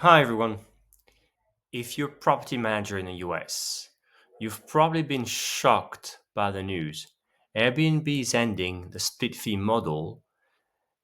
Hi everyone. If you're a property manager in the US, you've probably been shocked by the news. Airbnb is ending the split fee model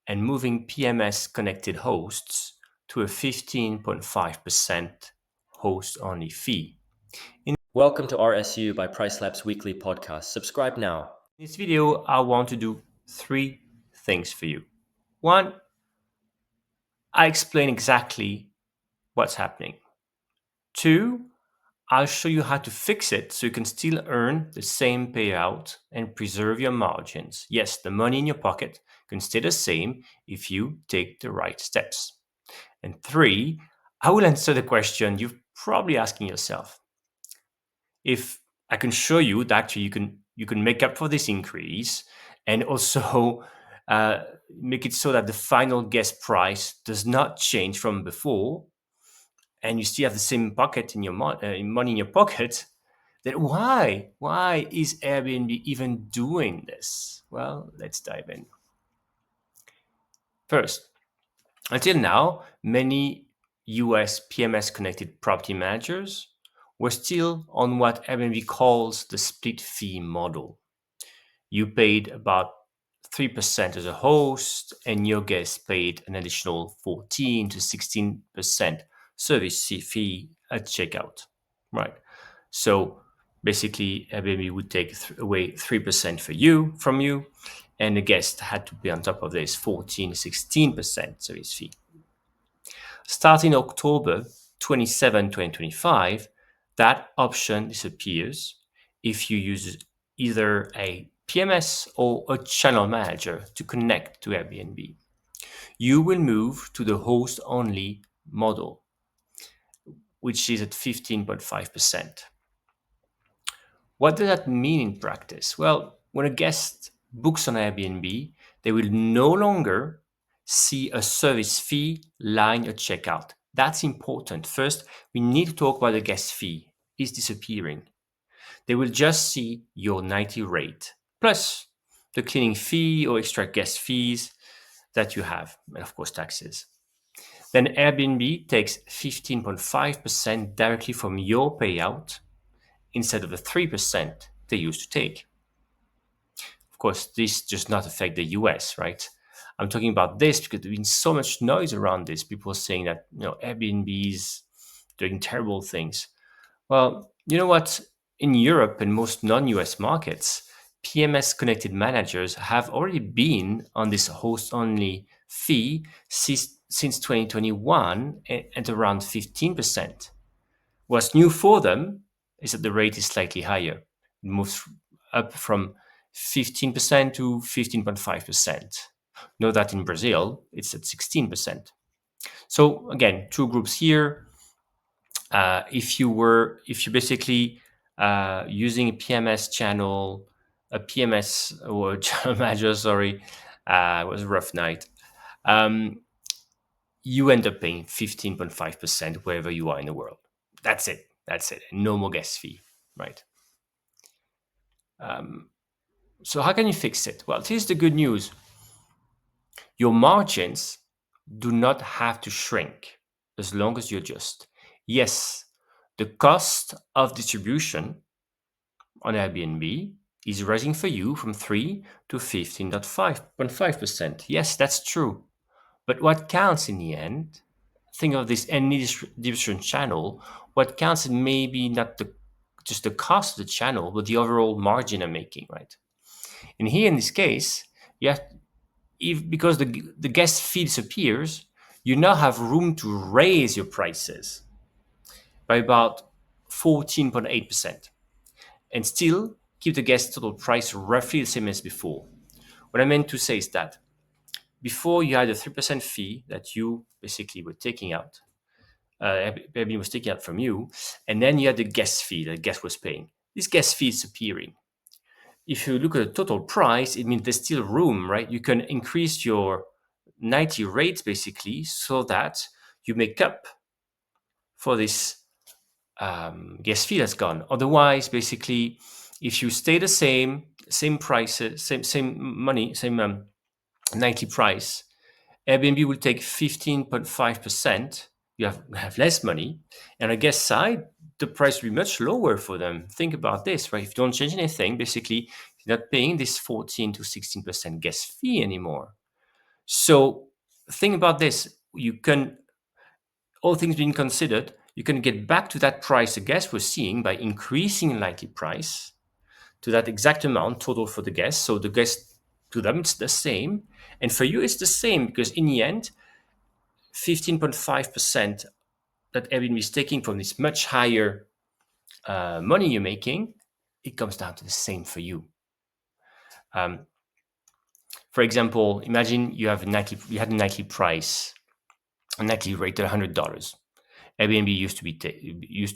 and moving PMS connected hosts to a 15.5% host only fee. Welcome to RSU by PriceLabs weekly podcast. Subscribe now. In this video, I want to do three things for you. One, I explain exactly what's happening. Two, I'll show you how to fix it so you can still earn the same payout and preserve your margins. Yes, the money in your pocket can stay the same if you take the right steps. And three, I will answer the question you're probably asking yourself. If I can show you that actually you can make up for this increase and also make it so that the final guest price does not change from before, and you still have the same pocket in your money in your pocket, then why is Airbnb even doing this? Well, let's dive in. First, until now, many US PMS connected property managers were still on what Airbnb calls the split fee model. You paid about 3% as a host, and your guests paid an additional 14 to 16% service fee at checkout. Right. So basically, Airbnb would take away 3% from you, and the guest had to pay on top of this 14 to 16% service fee. Starting October 27, 2025, that option disappears if you use either a PMS or a channel manager to connect to Airbnb. You will move to the host only model, which is at 15.5%. What does that mean in practice? Well, when a guest books on Airbnb, they will no longer see a service fee line at checkout. That's important. First, we need to talk about the guest fee. It's disappearing. They will just see your nightly rate plus the cleaning fee or extra guest fees that you have, and of course, taxes. Then Airbnb takes 15.5% directly from your payout instead of the 3% they used to take. Of course, this does not affect the US, right? I'm talking about this because there's been so much noise around this. People saying that Airbnb is doing terrible things. Well, you know what? In Europe and most non-US markets, PMS connected managers have already been on this host-only fee since 2021 at around 15%. What's new for them is that the rate is slightly higher. It moves up from 15% to 15.5%. Note that in Brazil, it's at 16%. So again, two groups here. If you basically using a PMS channel, a PMS or channel manager, sorry, it was a rough night. You end up paying 15.5% wherever you are in the world. That's it. That's it. No more gas fee, right? Um, so how can you fix it? Well, here's the good news. Your margins do not have to shrink as long as you adjust. Yes, the cost of distribution on Airbnb is rising for you from 3 to 15.5%. Yes, that's true. But what counts in the end, think of this any distribution channel, what counts is maybe not just the cost of the channel, but the overall margin I'm making, right? And here in this case, you have, if because the guest fee disappears, you now have room to raise your prices by about 14.8% and still keep the guest total price roughly the same as before. What I meant to say is that before you had a 3% fee that you basically were taking out, Airbnb was taking out from you, and then you had the guest fee that guest was paying. This guest fee is disappearing. If you look at the total price, it means there's still room, right? You can increase your 90 rates basically so that you make up for this guest fee that's gone. Otherwise, basically, if you stay the same prices, same money, same 90 price, Airbnb will take 15.5% have less money, and on the guest side, the price will be much lower for them. Think about this, right? If you don't change anything, basically you're not paying this 14 to 16% guest fee anymore. So think about this. You can, all things being considered, you can get back to that price the guests were seeing by increasing likely price to that exact amount total for the guests. So the guests, to them it's the same, and for you it's the same, because in the end 15.5% that Airbnb is taking from this much higher money you're making, it comes down to the same for you. Um, for example, imagine you had a nightly price, a nightly rate at $100. Airbnb used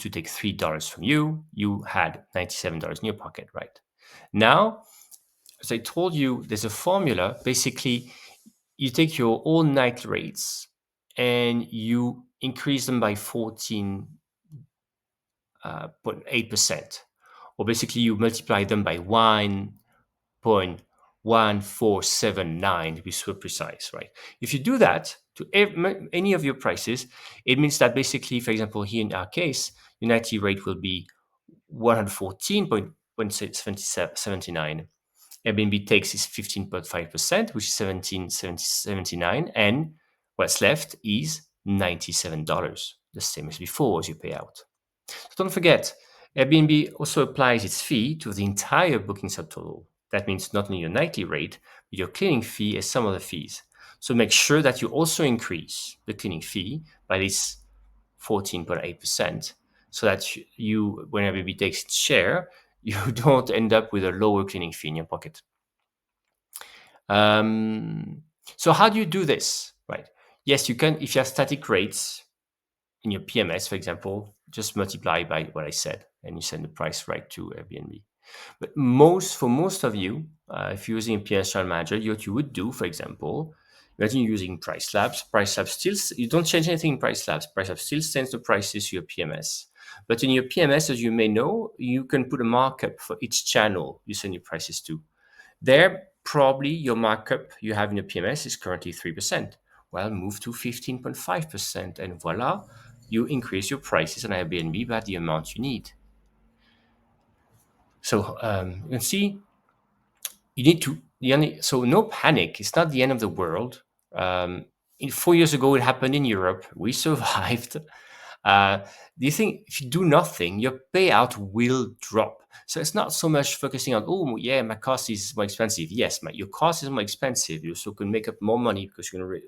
to take $3 from you. You had $97 in your pocket, right? Now, as I told you, there's a formula. Basically, you take your all night rates and you increase them by 14.8%, or basically you multiply them by 1.1479 to be super precise, right? If you do that to any of your prices, it means that basically, for example, here in our case, your nightly rate will be 114.79. Airbnb takes is 15.5%, which is 17.79, and what's left is $97, the same as before as you pay out. So don't forget, Airbnb also applies its fee to the entire booking subtotal. That means not only your nightly rate, but your cleaning fee and some other fees. So make sure that you also increase the cleaning fee by this 14.8%, so that you, when Airbnb takes its share, you don't end up with a lower cleaning fee in your pocket. So how do you do this, right? Yes, you can, if you have static rates in your PMS, for example, just multiply by what I said, and you send the price right to Airbnb. But for most of you, if you're using a PMS channel manager, what you would do, for example, imagine you're using PriceLabs. PriceLabs still, you don't change anything in PriceLabs. PriceLabs still sends the prices to your PMS. But in your PMS, as you may know, you can put a markup for each channel you send your prices to. There, probably your markup you have in your PMS is currently 3%. Well, move to 15.5%, and voila, you increase your prices on Airbnb by the amount you need. So you can see, you need to, so no panic. It's not the end of the world. 4 years ago, it happened in Europe. We survived. Do you think if you do nothing, your payout will drop? So it's not so much focusing on, oh, yeah, my cost is more expensive. Yes, your cost is more expensive. You also can make up more money because you're going to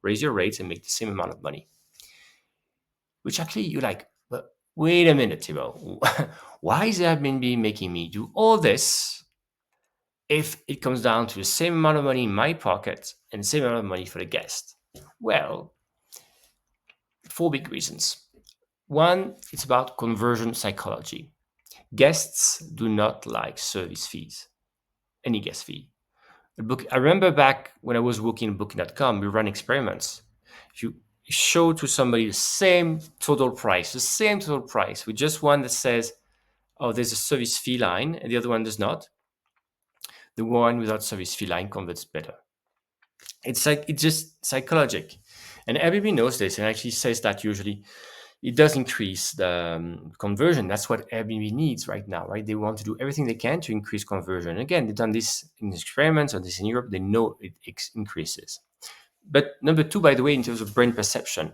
raise your rates and make the same amount of money. Which actually you're like, but wait a minute, Thibault. Why is Airbnb making me do all this if it comes down to the same amount of money in my pocket and the same amount of money for the guest? Well, 4 big reasons. One, it's about conversion psychology. Guests do not like service fees, any guest fee. I remember back when I was working at Booking.com, we ran experiments. If you show to somebody the same total price, with just one that says, oh, there's a service fee line, and the other one does not, the one without service fee line converts better. It's just psychological. And everybody knows this and actually says that usually it does increase the conversion. That's what Airbnb needs right now, right? They want to do everything they can to increase conversion. Again, they've done this in experiments on this in Europe. They know it increases. But number two, by the way, in terms of brand perception,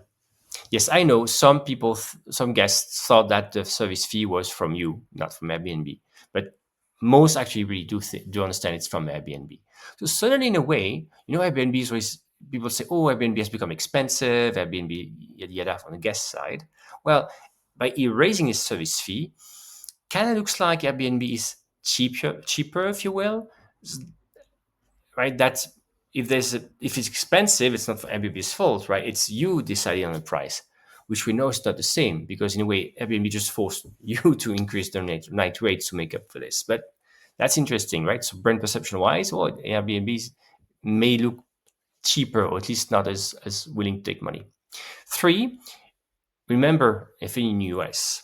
yes, I know some people, some guests thought that the service fee was from you, not from Airbnb. But most actually really do understand it's from Airbnb. So certainly, in a way, Airbnb is always, people say, oh, Airbnb has become expensive, Airbnb, yada, yada, on the guest side. Well, by erasing its service fee, kind of looks like Airbnb is cheaper, if you will, right? That's, if it's expensive, it's not for Airbnb's fault, right? It's you deciding on the price, which we know is not the same, because in a way, Airbnb just forced you to increase their night rates to make up for this. But that's interesting, right? So brand perception wise, Airbnbs may look cheaper, or at least not as willing to take money. 3, remember, if in the US,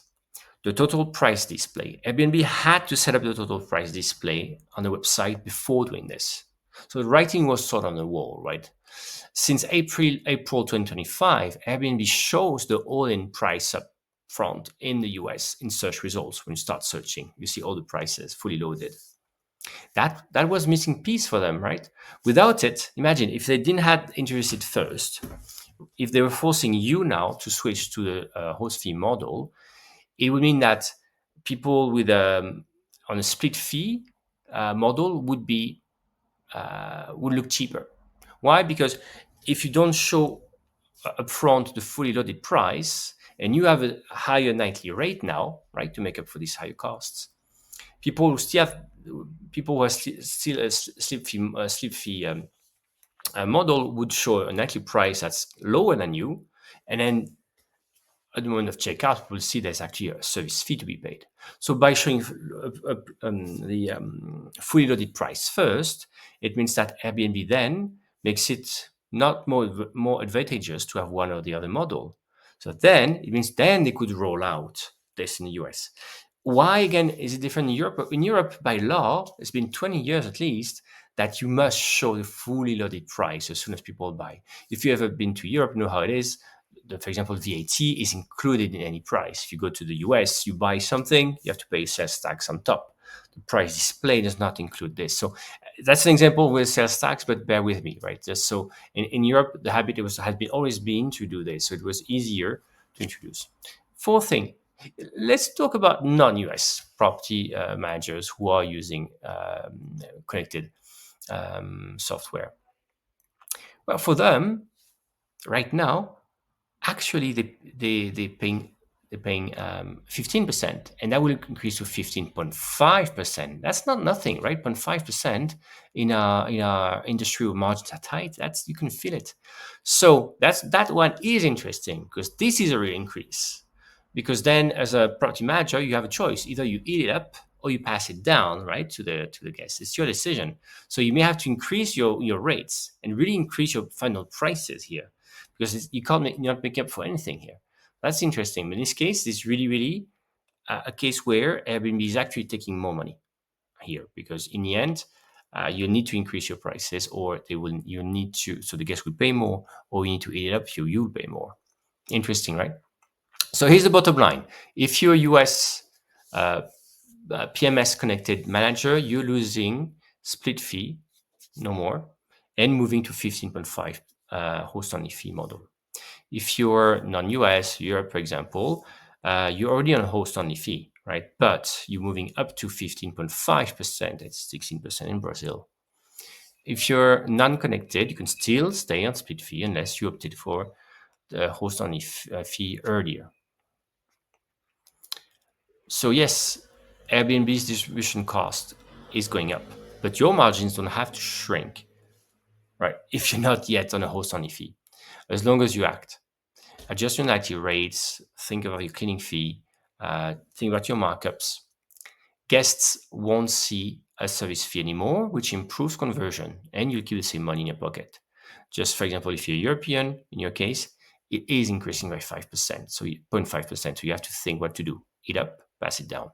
the total price display. Airbnb had to set up the total price display on the website before doing this. So the writing was sort of on the wall, right? Since April 2025, Airbnb shows the all-in price up front in the US in search results. When you start searching, you see all the prices fully loaded. That was missing piece for them, right? Without it, imagine if they didn't have introduced it first, if they were forcing you now to switch to the host fee model, it would mean that people with on a split fee model would look cheaper. Why? Because if you don't show upfront the fully loaded price and you have a higher nightly rate now, right, to make up for these higher costs, people who still have people who are still a slip fee model would show a nightly price that's lower than you, and then at the moment of checkout, we'll see there's actually a service fee to be paid. So by showing the fully loaded price first, it means that Airbnb then makes it not more advantageous to have one or the other model. So then it means then they could roll out this in the US. Why again is it different in Europe? In Europe, by law, it's been 20 years at least that you must show the fully loaded price as soon as people buy. If you ever been to Europe, you know how it is. For example, VAT is included in any price. If you go to the US, you buy something, you have to pay sales tax on top. The price display does not include this. So that's an example with sales tax, but bear with me, right? Just so in Europe, the habit has been always been to do this, so it was easier to introduce. Fourth thing, let's talk about non-US property managers who are using connected software. Well, for them, right now, actually they're paying 15%, and that will increase to 15.5%. That's not nothing, right? 0.5% in our industry where margins are tight. That's, you can feel it. So that one is interesting because this is a real increase. Because then, as a property manager, you have a choice: either you eat it up or you pass it down, right, to the guests. It's your decision. So you may have to increase your rates and really increase your final prices here, because you can't you're not making up for anything here. That's interesting. But in this case, it's really a case where Airbnb is actually taking more money here, because in the end, you need to increase your prices, or you need to, so the guests will pay more, or you need to eat it up, so you'll pay more. Interesting, right? So here's the bottom line. If you're a US PMS connected manager, you're losing split fee, no more, and moving to 15.5 host only fee model. If you're non-US, Europe, for example, you're already on a host only fee, right? But you're moving up to 15.5%. It's 16% in Brazil. If you're non-connected, you can still stay on split fee unless you opted for the host only fee earlier. So yes, Airbnb's distribution cost is going up, but your margins don't have to shrink, right? If you're not yet on a host only fee, as long as you act. Adjust your nightly rates, think about your cleaning fee, think about your markups. Guests won't see a service fee anymore, which improves conversion, and you'll keep the same money in your pocket. Just for example, if you're European, in your case, it is increasing by 5%, so 0.5%. So you have to think what to do: eat up, pass it down.